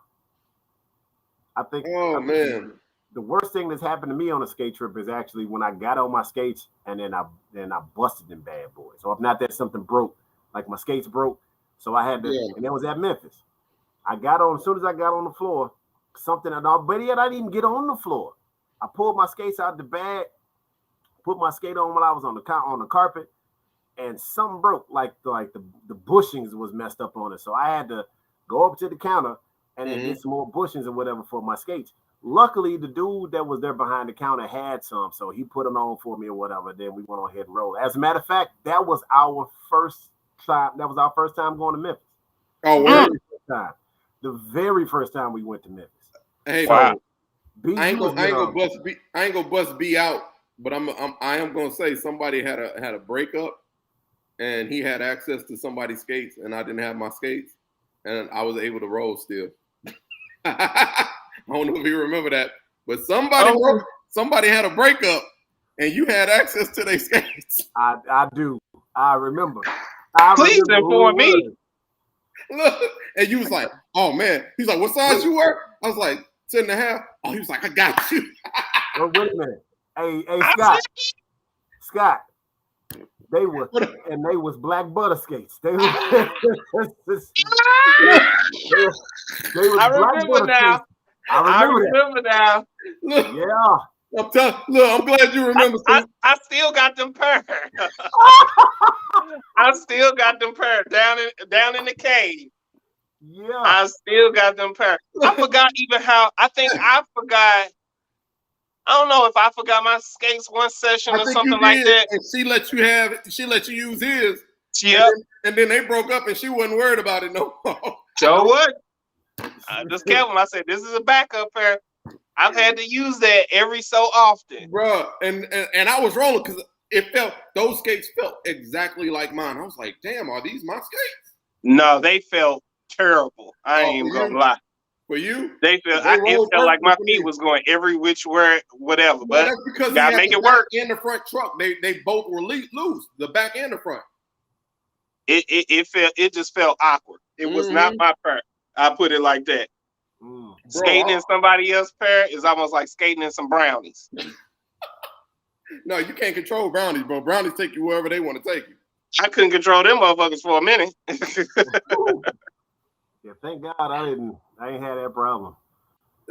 I think. Oh man! the worst thing that's happened to me on a skate trip is actually when I got on my skates and then I busted them bad boys. So if not that something broke, like my skates broke, so I had to, and that was at Memphis. I got on as soon as I got on the floor, something and all, but yet I didn't even get on the floor. I pulled my skates out the bag, put my skate on while I was on the carpet, and something broke, like the bushings was messed up on it. So I had to go up to the counter and then get some more bushings or whatever for my skates. Luckily, the dude that was there behind the counter had some, so he put them on for me or whatever. Then we went on ahead and rolled. As a matter of fact, that was our first time. That was our first time going to Memphis. Oh, wow. The very first time we went to Memphis. Hey, wow. I ain't gonna bust B out, but I am gonna say somebody had a breakup, and he had access to somebody's skates, and I didn't have my skates, and I was able to roll still. I don't know if you remember that, but somebody had a breakup, and you had access to their skates. I do. I remember. Please inform me. Look, and you was like, "Oh man," he's like, "What size you were?" I was like, 10.5. Oh, he was like, "I got you." Oh, wait a minute. Hey, Scott. They was black butter skates. They was I remember now. I remember now. Look, yeah. I'm glad you remember. I still got them pair. I still got them pair down in the cave. Yeah. I still got them pair. I forgot even how. I don't know if I forgot my skates one session or something like that. And she let you use his. Yep. And then they broke up and she wasn't worried about it no more. So what? I just kept them. I said, this is a backup pair. I've had to use that every so often. Bruh, and I was rolling because those skates felt exactly like mine. I was like, damn, are these my skates? No, they felt terrible. I ain't even gonna lie. For you? It felt like my feet was going every which way, whatever. But that's because gotta make it work. In the front truck, they both were loose, the back and the front. It just felt awkward. It was not my pair. I put it like that. Skating in somebody else's pair is almost like skating in some brownies. No, you can't control brownies, bro. Brownies take you wherever they want to take you. I couldn't control them motherfuckers for a minute. Yeah, thank God I ain't had that problem.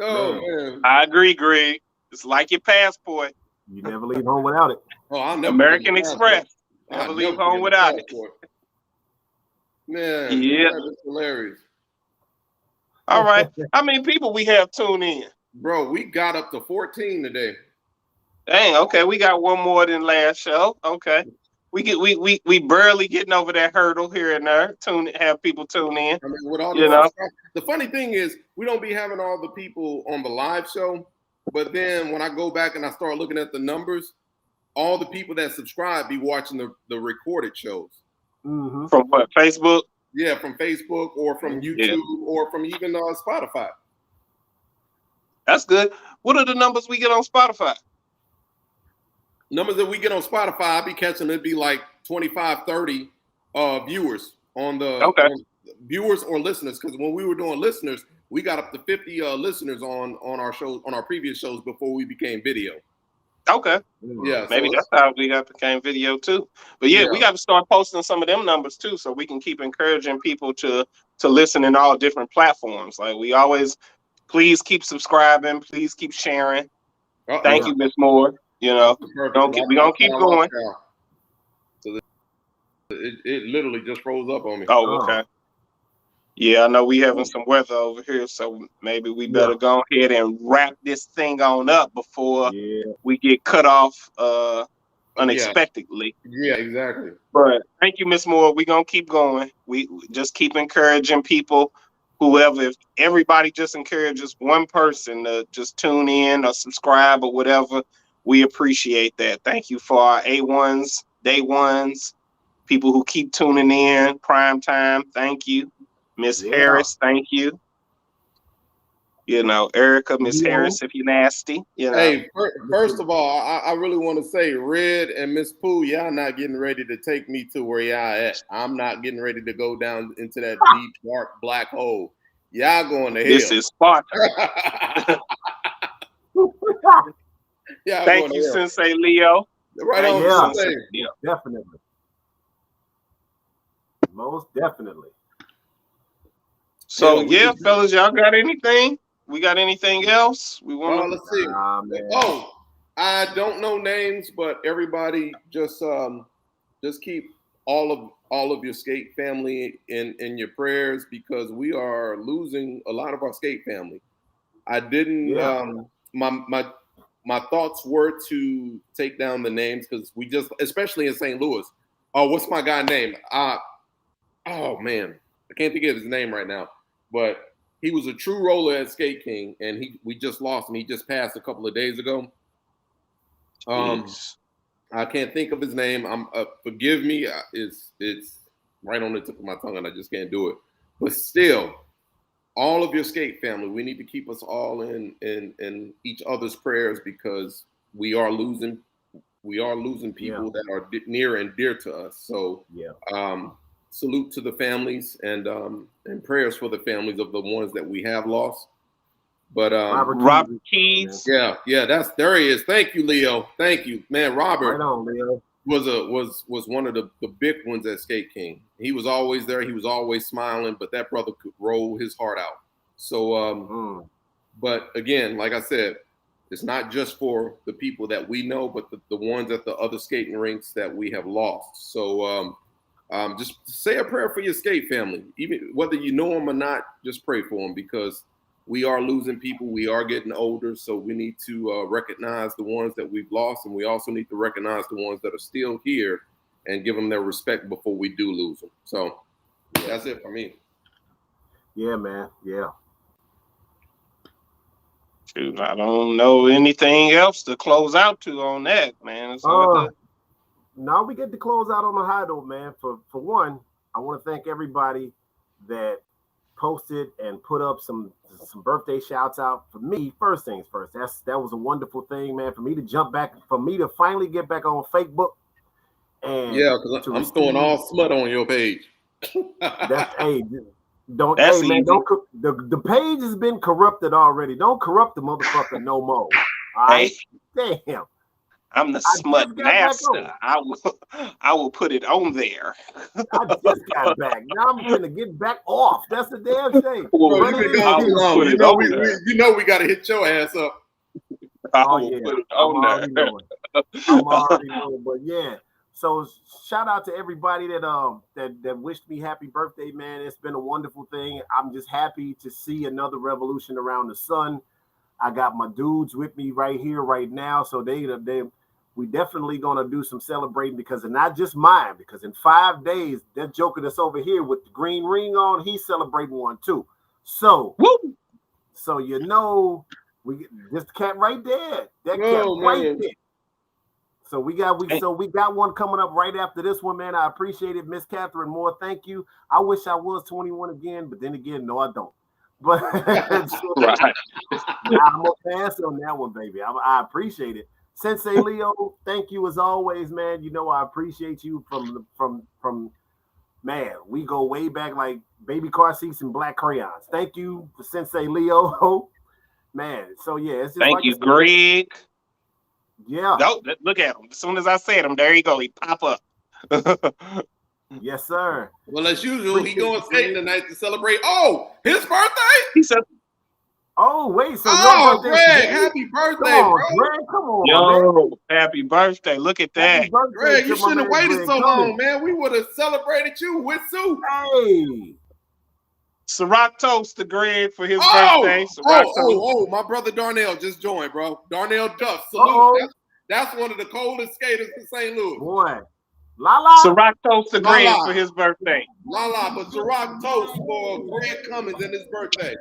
Oh man. I agree, Greg. It's like your passport. You never leave home without it. Oh, I'll never American Express. Never leave home without it. Man, yeah, that's hilarious. All right. How many people we have tuned in? Bro, we got up to 14 today. Dang, okay. We got one more than last show. Okay. We barely getting over that hurdle here and there. Have people tune in. I mean, with all the funny thing is we don't be having all the people on the live show, but then when I go back and I start looking at the numbers, all the people that subscribe be watching the recorded shows. Mm-hmm. From what, Facebook? Yeah, from Facebook or from YouTube or from even Spotify. That's good. What are the numbers we get on Spotify? Numbers that we get on Spotify, I be catching it be like 25, 30 viewers on on viewers or listeners. Because when we were doing listeners, we got up to 50 listeners on our shows, on our previous shows before we became video. Okay. Yeah. Maybe that's how we became video too. But yeah, we got to start posting some of them numbers too, so we can keep encouraging people to listen in all different platforms. Like we always, please keep subscribing, please keep sharing. Thank you, Miss Moore. You know, we're gonna keep going. So it literally just froze up on me. Oh, okay. Yeah, I know we having some weather over here, so maybe we better go ahead and wrap this thing on up before we get cut off unexpectedly. Yeah, exactly. But thank you, Miss Moore. We're gonna keep going. We just keep encouraging people. Whoever, if everybody just encourages one person to just tune in or subscribe or whatever, we appreciate that. Thank you for our A1s, day ones, people who keep tuning in, prime time. Thank you. Miss Harris, thank you. You know, Erica, Miss Harris, if you're nasty. You know. Hey, first of all, I really want to say, Red and Miss Pooh, y'all not getting ready to take me to where y'all at. I'm not getting ready to go down into that deep, dark, black hole. Y'all going to hell. This is Sparta. Yeah, Thank you, Sensei Leo. Right Thank on. you, Yeah. Sensei Leo. Definitely. Most definitely. So Yeah, fellas, y'all got anything? We got anything else? We want to. let's see. Man. Oh, I don't know names, but everybody just keep all of your skate family in your prayers, because we are losing a lot of our skate family. I didn't. Yeah. My thoughts were to take down the names, because we just, especially in St. Louis. Oh, what's my guy name? Oh man, I can't think of his name right now, but he was a true roller at Skate King, and we just lost him. He just passed a couple of days ago. Jeez. I can't think of his name. Forgive me. It's right on the tip of my tongue, and I just can't do it. But still, all of your skate family, we need to keep us all in each other's prayers, because we are losing people that are near and dear to us. So salute to the families, and prayers for the families of the ones that we have lost. But Robert Keys. Yeah, there he is. Thank you, Leo. Thank you, man. Robert Right on, Leo. was one of the big ones at Skate King. He was always there. He was always smiling, but that brother could roll his heart out. So, but again, like I said, it's not just for the people that we know, but the ones at the other skating rinks that we have lost. So just say a prayer for your skate family, even whether you know them or not. Just pray for them, because we are losing people. We are getting older, so we need to recognize the ones that we've lost, and we also need to recognize the ones that are still here and give them their respect before we do lose them. So that's it for me. Yeah, man. Yeah. Shoot, I don't know anything else to close out to on that, man. Now we get to close out on a high note, man. For one, I want to thank everybody that posted and put up some birthday shouts out. For me, first things first, that was a wonderful thing, man. For me to finally get back on Facebook, and because I'm throwing all smut on your page. That's easy. The page has been corrupted already. Don't corrupt the motherfucker no more. All right, damn. I'm the smut master. I will put it on there. I just got back. Now I'm gonna get back off. That's the damn thing. Bro, you've been gone too long. You know we gotta hit your ass up. I will put it on there. I'm already knowing. But yeah. So shout out to everybody that wished me happy birthday, man. It's been a wonderful thing. I'm just happy to see another revolution around the sun. I got my dudes with me right here, right now. So we definitely gonna do some celebrating, because it's not just mine. Because in 5 days, that joker that's over here with the green ring on, he's celebrating one too. So, woo! So we this cat right there. That cat right there. So we got one coming up right after this one, man. I appreciate it, Miss Catherine Moore. Thank you. I wish I was 21 again, but then again, no, I don't. But right. I'm gonna pass on that one, baby. I appreciate it. Sensei Leo, thank you as always, man. You know I appreciate you from man. We go way back like baby car seats and black crayons. Thank you, Sensei Leo, man. So yeah, it's just thank you, Greg. Yeah. No, look at him. As soon as I said him, there you go. He pop up. Yes, sir. Well, as usual, he going skating tonight to celebrate. Oh, his birthday? He said, "Oh, wait, so Greg, happy birthday, bro! Greg, come on, man. Happy birthday! Look at that, Greg. You shouldn't have waited so long, man. We would have celebrated you with soup. Hey, Ciroc toast to Greg for his birthday. My brother Darnell just joined, bro. Darnell Duff, salute. That's one of the coldest skaters in St. Louis. Boy. Lala. Ciroc toast to Greg for his birthday. But Ciroc toast for Greg Cummins and his birthday.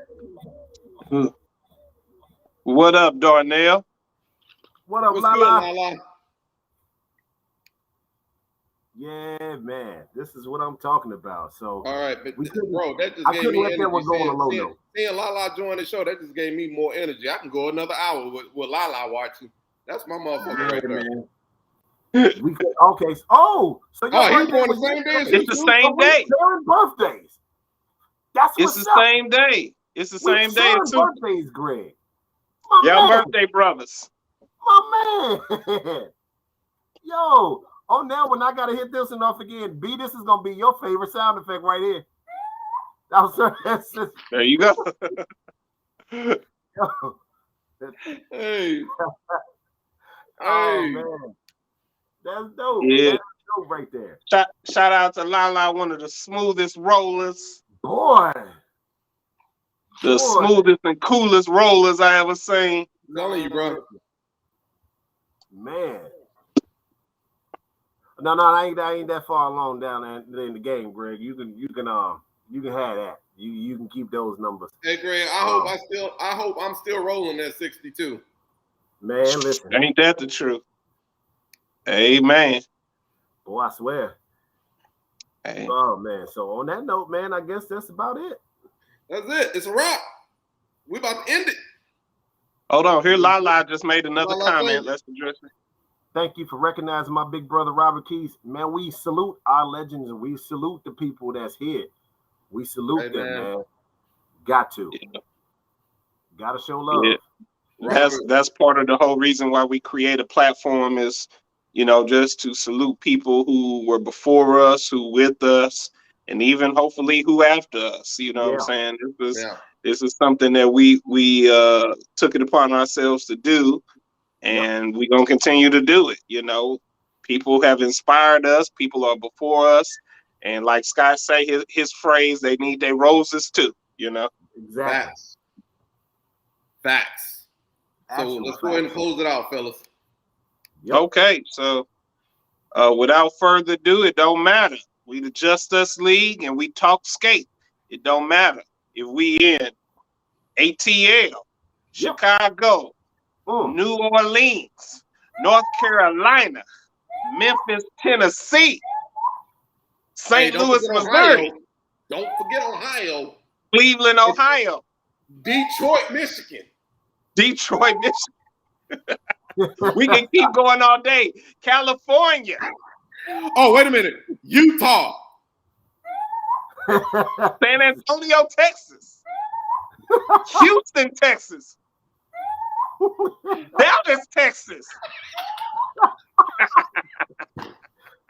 What up, Darnell? What up, What's Lala? good, Lala? Yeah, man. This is what I'm talking about. So all right, but bro, that just I gave couldn't me let energy. that one go on a low note. Seeing Lala join the show, that just gave me more energy. I can go another hour with Lala watching. That's my motherfucker right there. Man. We could, okay. So he's born the same day. It's the same day. Sharing birthdays. That's it's the same day. It's the same day too. Birthdays, Greg. Y'all birthday brothers. My man. Yo. Oh, now when I gotta hit this one off again, B, this is gonna be your favorite sound effect right here. That's just, There you go. yo. Hey. Oh man. That's dope. Yeah. That's dope right there. Shout out to Lala, one of the smoothest rollers. Boy. The smoothest and coolest rollers I ever seen. I'm telling you, bro. Man. No, I ain't that far along down in the game, Greg. You can have that. You can keep those numbers. Hey, Greg, I hope I'm still rolling at 62. Man, listen. Ain't that the truth? Amen. Boy, I swear. Hey. Oh man. So on that note, man, I guess that's about it. That's it. It's a wrap. We about to end it. Hold on. Here, Lala just made another Lala, comment. Let's address it. Thank you for recognizing my big brother Robert Keys. Man, we salute our legends and we salute the people that's here. We salute them, man. Got to. Yeah. Gotta show love. Yeah. That's part of the whole reason why we create a platform is, just to salute people who were before us, who with us, and even hopefully who after us. You know what I'm saying? This is something that we took it upon ourselves to do, and we're gonna continue to do it. People have inspired us, people are before us, and like Scott say his phrase, they need their roses too, Exactly. Facts. So let's go ahead and close it out, fellas. Yep. Okay, so without further ado, it don't matter. We the Just Us League and we talk skate. It don't matter if we in ATL, Chicago, New Orleans, North Carolina, Memphis, Tennessee, St. Louis, Missouri. Don't forget Ohio. Cleveland, Ohio. Detroit, Michigan. We can keep going all day. California. Oh, wait a minute. Utah. San Antonio, Texas. Houston, Texas. Dallas, Texas.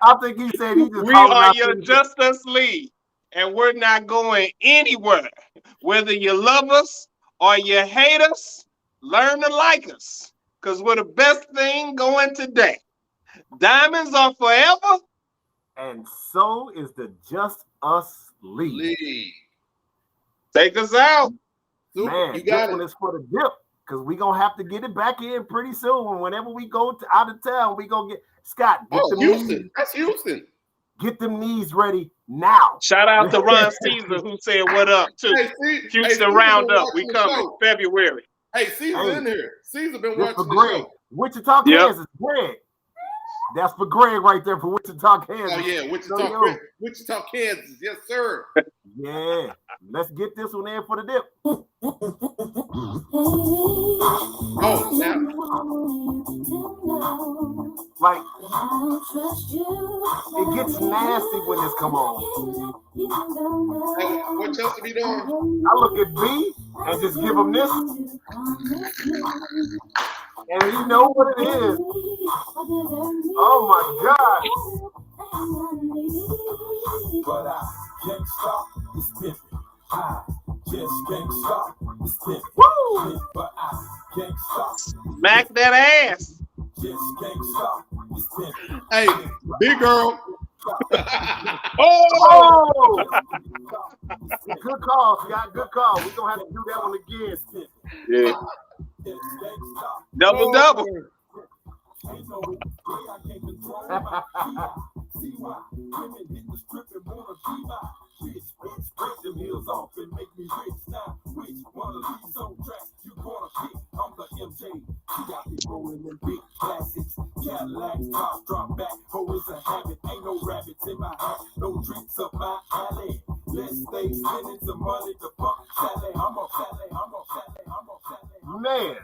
I think he said he just. We are your Just Us League, and we're not going anywhere. Whether you love us or you hate us, learn to like us, because we're the best thing going today. Diamonds are forever. And so is the Just Us League. Take us out. Man, you got this one is for the dip, because we're going to have to get it back in pretty soon. Whenever we go out of town, we're going to get Scott. Houston. Knees. That's Houston. Get them knees ready now. Shout out to Ron Caesar who said what up too. Houston Roundup. We coming February. Hey, Caesar in here. Caesar been watching for the Greg. Show. Wichita, Kansas. Greg. That's for Greg right there for Wichita, Kansas. Oh yeah, Wichita, Kansas. Yes, sir. Yeah. Let's get this one in for the dip. Oh, snap. Like, it gets nasty when this come on. Hey, what Chelsea be doing? I look at B and just give him this. And you know what it is. Oh my God. But I can't stop this pimping. I just can't stop this pimping. Woo! But I can't stop. Smack that ass. Just can't stop this pimping. Hey, big girl. Oh! Good call, Scott. Good call. We're going to have to do that one again. Yeah. Double. Man,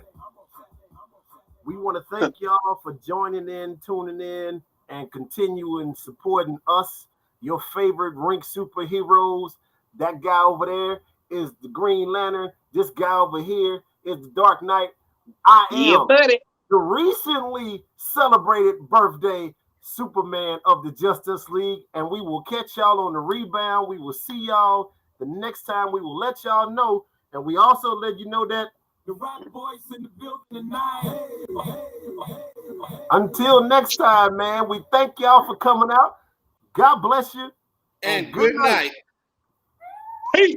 we want to thank y'all for joining in, tuning in, and continuing supporting us, your favorite Rink superheroes. That guy over there is the Green Lantern. This guy over here is the Dark Knight. I am the recently celebrated birthday Superman of the Justice League. And we will catch y'all on the rebound. We will see y'all the next time. We will let y'all know. And we also let you know that the Rock Boys in the building tonight. Until next time, man, we thank y'all for coming out. God bless you. And good night.